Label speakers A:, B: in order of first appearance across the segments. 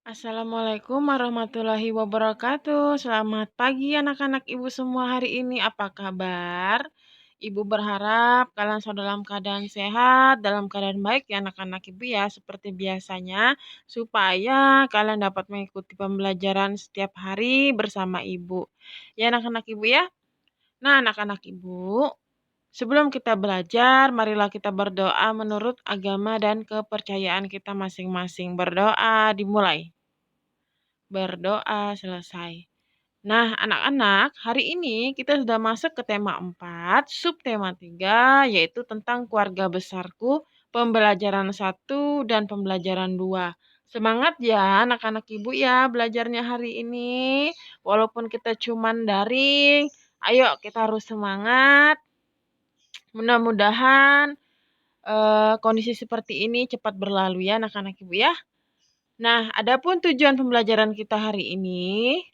A: Assalamualaikum warahmatullahi wabarakatuh. Selamat pagi anak-anak ibu semua hari ini. Apa kabar? Ibu berharap kalian selalu dalam keadaan sehat, dalam keadaan baik ya anak-anak ibu ya. Seperti biasanya, supaya kalian dapat mengikuti pembelajaran setiap hari bersama ibu. Ya anak-anak ibu ya. Nah anak-anak ibu, sebelum kita belajar, marilah kita berdoa menurut agama dan kepercayaan kita masing-masing. Berdoa dimulai. Berdoa selesai. Nah, anak-anak, hari ini kita sudah masuk ke tema 4, subtema 3, yaitu tentang keluarga besarku, pembelajaran 1 dan pembelajaran 2. Semangat ya anak-anak ibu ya belajarnya hari ini. Walaupun kita cuman daring, ayo kita harus semangat. Mudah-mudahan kondisi seperti ini cepat berlalu ya anak-anak ibu ya. Nah, adapun tujuan pembelajaran kita hari ini,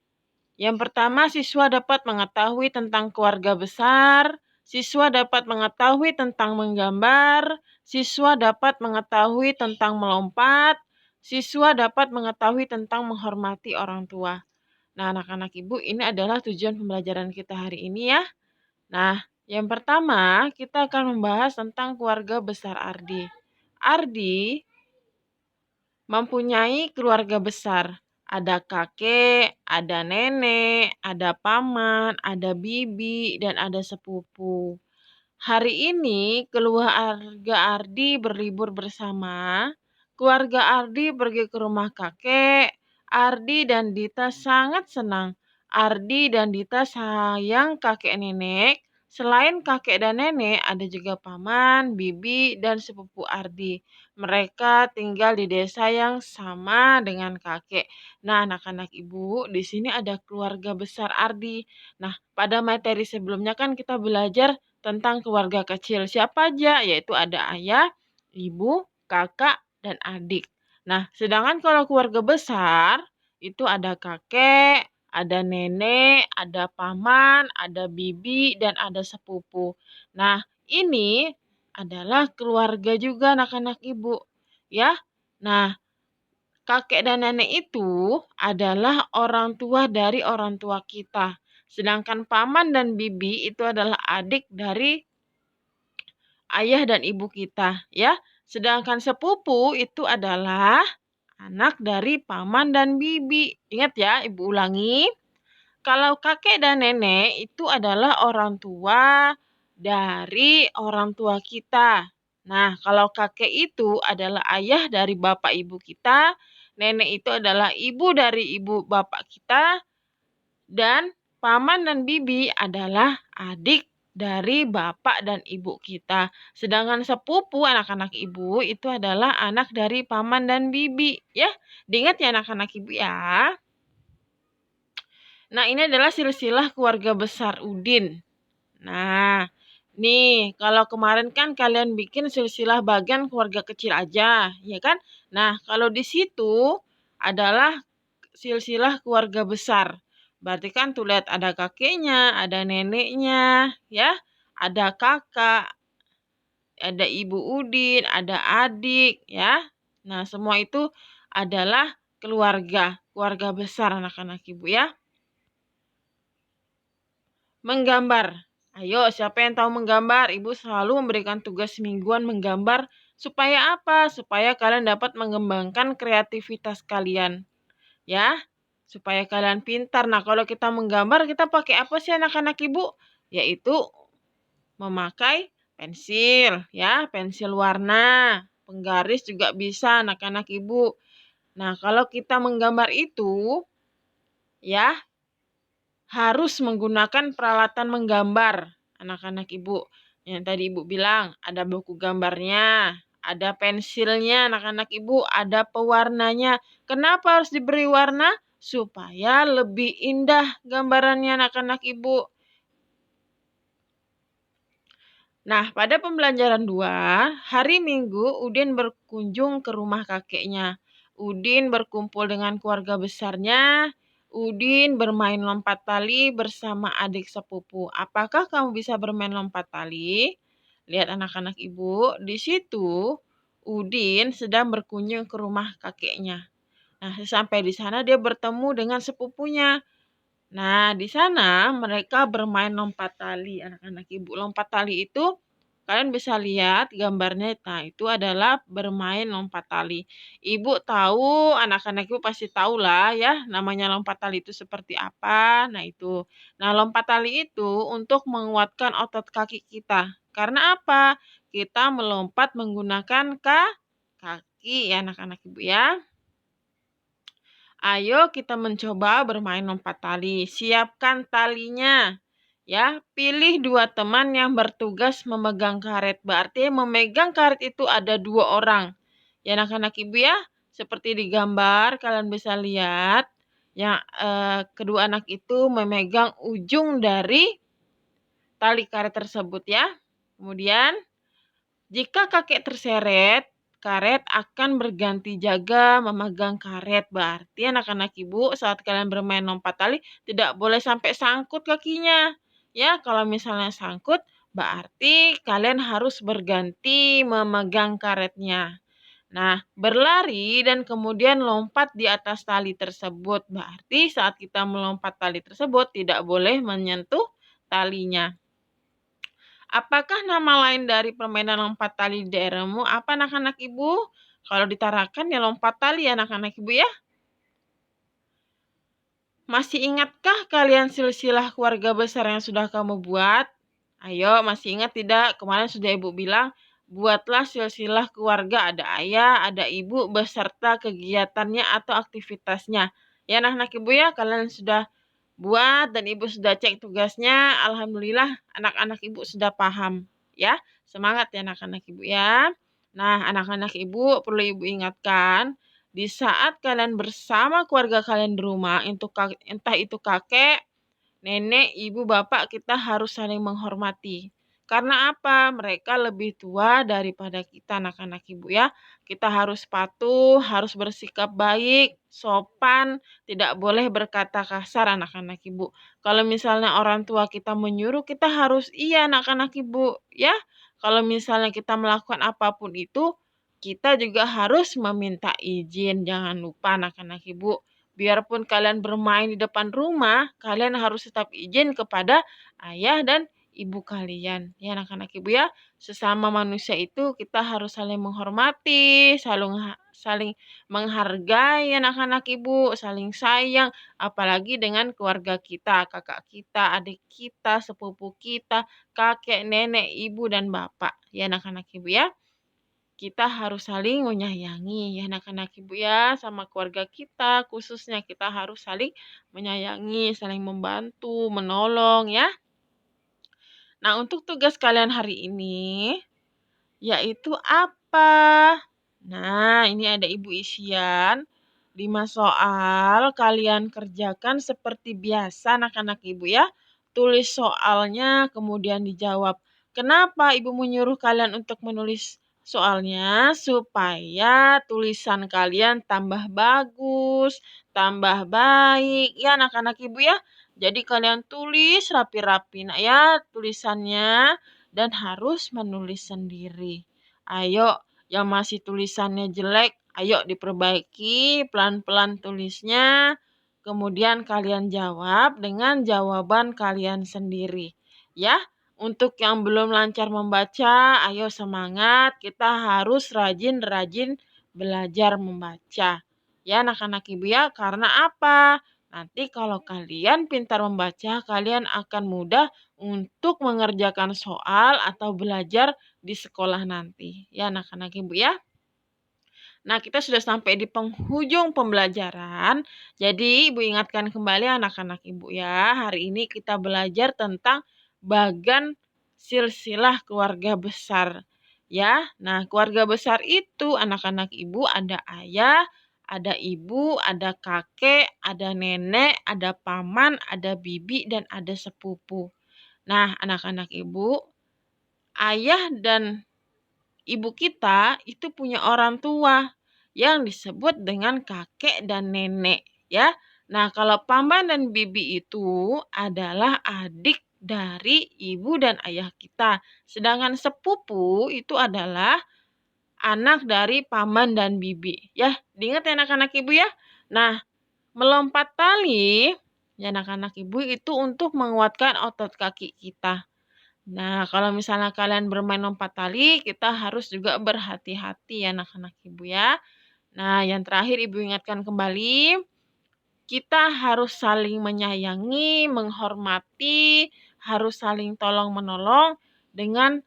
A: yang pertama siswa dapat mengetahui tentang keluarga besar, siswa dapat mengetahui tentang menggambar, siswa dapat mengetahui tentang melompat, siswa dapat mengetahui tentang menghormati orang tua. Nah, anak-anak ibu, ini adalah tujuan pembelajaran kita hari ini ya. Nah, yang pertama kita akan membahas tentang keluarga besar Ardi. Ardi mempunyai keluarga besar. Ada kakek, ada nenek, ada paman, ada bibi, dan ada sepupu. Hari ini keluarga Ardi berlibur bersama. Keluarga Ardi pergi ke rumah kakek. Ardi dan Dita sangat senang. Ardi dan Dita sayang kakek nenek. Selain kakek dan nenek, ada juga paman, bibi, dan sepupu Ardi. Mereka tinggal di desa yang sama dengan kakek. Nah, anak-anak ibu, di sini ada keluarga besar Ardi. Nah, pada materi sebelumnya kan kita belajar tentang keluarga kecil. Siapa aja? Yaitu ada ayah, ibu, kakak, dan adik. Nah, sedangkan kalau keluarga besar, itu ada kakek, ada nenek, ada paman, ada bibi, dan ada sepupu. Nah, ini adalah keluarga juga anak-anak ibu. Ya, nah kakek dan nenek itu adalah orang tua dari orang tua kita. Sedangkan paman dan bibi itu adalah adik dari ayah dan ibu kita, ya. Sedangkan sepupu itu adalah anak dari paman dan bibi. Ingat ya, ibu ulangi. Kalau kakek dan nenek itu adalah orang tua dari orang tua kita. Nah, kalau kakek itu adalah ayah dari bapak ibu kita, nenek itu adalah ibu dari ibu bapak kita, dan paman dan bibi adalah adik dari bapak dan ibu kita. Sedangkan sepupu anak-anak ibu itu adalah anak dari paman dan bibi. Ya, diingat ya anak-anak ibu ya. Nah, ini adalah silsilah keluarga besar Udin. Nah, nih, kalau kemarin kan kalian bikin silsilah bagian keluarga kecil aja, ya kan? Nah, kalau di situ adalah silsilah keluarga besar. Berarti kan tuh lihat ada kakeknya, ada neneknya, ya. Ada kakak, ada ibu Udin, ada adik, ya. Nah, semua itu adalah keluarga besar anak-anak ibu ya. Menggambar. Ayo, siapa yang tahu menggambar? Ibu selalu memberikan tugas mingguan menggambar. Supaya apa? Supaya kalian dapat mengembangkan kreativitas kalian. Ya, supaya kalian pintar. Nah, kalau kita menggambar, kita pakai apa sih anak-anak ibu? Yaitu memakai pensil, ya, pensil warna. Penggaris juga bisa anak-anak ibu. Nah, kalau kita menggambar itu, ya, harus menggunakan peralatan menggambar, anak-anak ibu. Yang tadi ibu bilang, ada buku gambarnya, ada pensilnya, anak-anak ibu, ada pewarnanya. Kenapa harus diberi warna? Supaya lebih indah gambarannya anak-anak ibu. Nah, pada pembelajaran 2, hari Minggu Udin berkunjung ke rumah kakeknya. Udin berkumpul dengan keluarga besarnya. Udin bermain lompat tali bersama adik sepupu. Apakah kamu bisa bermain lompat tali? Lihat anak-anak ibu, di situ Udin sedang berkunjung ke rumah kakeknya. Nah, sampai di sana dia bertemu dengan sepupunya. Nah, di sana mereka bermain lompat tali, anak-anak ibu. Lompat tali itu kalian bisa lihat gambarnya. Nah, itu adalah bermain lompat tali. Ibu tahu, anak-anak ibu pasti tahu lah ya, namanya lompat tali itu seperti apa. Nah, itu. Nah, lompat tali itu untuk menguatkan otot kaki kita. Karena apa? Kita melompat menggunakan kaki ya, anak-anak ibu ya. Ayo kita mencoba bermain lompat tali. Siapkan talinya. Ya, pilih 2 teman yang bertugas memegang karet. Berarti memegang karet itu ada 2 orang. Ya, anak-anak ibu ya, seperti di gambar kalian bisa lihat. Yang kedua anak itu memegang ujung dari tali karet tersebut ya. Kemudian jika kakek terseret, karet akan berganti jaga memegang karet. Berarti anak-anak ibu saat kalian bermain lompat tali tidak boleh sampai sangkut kakinya. Ya, kalau misalnya sangkut berarti kalian harus berganti memegang karetnya. Nah, berlari dan kemudian lompat di atas tali tersebut. Berarti saat kita melompat tali tersebut tidak boleh menyentuh talinya. Apakah nama lain dari permainan lompat tali di daerahmu? Apa anak-anak ibu? Kalau ditarakan ya lompat tali ya anak-anak ibu ya. Masih ingatkah kalian silsilah keluarga besar yang sudah kamu buat? Ayo, masih ingat tidak? Kemarin sudah ibu bilang, buatlah silsilah keluarga, ada ayah, ada ibu, beserta kegiatannya atau aktivitasnya. Ya anak-anak ibu ya, kalian sudah buat dan ibu sudah cek tugasnya. Alhamdulillah anak-anak ibu sudah paham ya. Semangat ya anak-anak ibu ya. Nah, anak-anak ibu perlu ibu ingatkan, di saat kalian bersama keluarga kalian di rumah, entah itu kakek, nenek, ibu, bapak, kita harus saling menghormati. Karena apa? Mereka lebih tua daripada kita anak-anak ibu ya. Kita harus patuh, harus bersikap baik, sopan, tidak boleh berkata kasar anak-anak ibu. Kalau misalnya orang tua kita menyuruh, kita harus iya anak-anak ibu ya. Kalau misalnya kita melakukan apapun itu, kita juga harus meminta izin. Jangan lupa anak-anak ibu. Biarpun kalian bermain di depan rumah, kalian harus tetap izin kepada ayah dan ibu kalian. Ya anak-anak ibu ya, sesama manusia itu kita harus saling menghormati, saling menghargai anak-anak ibu, saling sayang, apalagi dengan keluarga kita, kakak kita, adik kita, sepupu kita, kakek, nenek, ibu, dan bapak. Ya anak-anak ibu ya. Kita harus saling menyayangi ya anak-anak ibu ya, sama keluarga kita khususnya kita harus saling menyayangi, saling membantu, menolong ya. Nah, untuk tugas kalian hari ini yaitu apa? Nah, ini ada ibu isian 5 soal kalian kerjakan seperti biasa anak-anak ibu ya. Tulis soalnya kemudian dijawab. Kenapa ibu menyuruh kalian untuk menulis soalnya? Supaya tulisan kalian tambah bagus, tambah baik ya anak-anak ibu ya. Jadi kalian tulis rapi-rapi nak ya tulisannya dan harus menulis sendiri. Ayo yang masih tulisannya jelek, ayo diperbaiki pelan-pelan tulisnya. Kemudian kalian jawab dengan jawaban kalian sendiri. Ya, untuk yang belum lancar membaca, ayo semangat. Kita harus rajin-rajin belajar membaca. Ya anak-anak ibu ya, karena apa? Nanti kalau kalian pintar membaca, kalian akan mudah untuk mengerjakan soal atau belajar di sekolah nanti. Ya anak-anak ibu ya. Nah, kita sudah sampai di penghujung pembelajaran. Jadi, ibu ingatkan kembali anak-anak ibu ya. Hari ini kita belajar tentang bagan silsilah keluarga besar. Ya, nah keluarga besar itu anak-anak ibu ada ayah, ada ibu, ada kakek, ada nenek, ada paman, ada bibi, dan ada sepupu. Nah, anak-anak ibu, ayah dan ibu kita itu punya orang tua yang disebut dengan kakek dan nenek ya. Nah, kalau paman dan bibi itu adalah adik dari ibu dan ayah kita. Sedangkan sepupu itu adalah anak dari paman dan bibi. Ya, diingat ya anak-anak ibu ya. Nah, melompat tali, ya anak-anak Ibu, itu untuk menguatkan otot kaki kita. Nah, kalau misalnya kalian bermain lompat tali, kita harus juga berhati-hati ya anak-anak Ibu ya. Nah, yang terakhir Ibu ingatkan kembali, kita harus saling menyayangi, menghormati, harus saling tolong-menolong dengan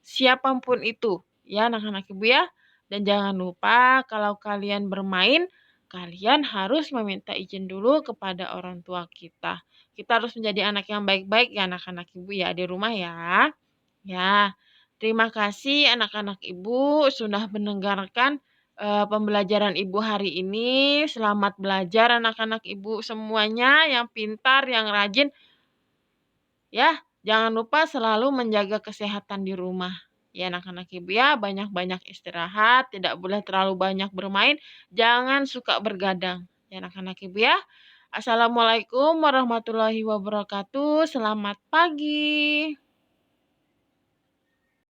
A: siapapun itu, ya anak-anak Ibu ya. Dan jangan lupa kalau kalian bermain, kalian harus meminta izin dulu kepada orang tua kita. Kita harus menjadi anak yang baik-baik ya anak-anak Ibu ya di rumah ya. Ya, terima kasih anak-anak Ibu sudah mendengarkan pembelajaran Ibu hari ini. Selamat belajar anak-anak Ibu semuanya yang pintar, yang rajin. Ya, jangan lupa selalu menjaga kesehatan di rumah. Ya anak-anak Ibu ya, banyak-banyak istirahat, tidak boleh terlalu banyak bermain, jangan suka bergadang. Ya anak-anak Ibu ya. Assalamualaikum warahmatullahi wabarakatuh. Selamat pagi.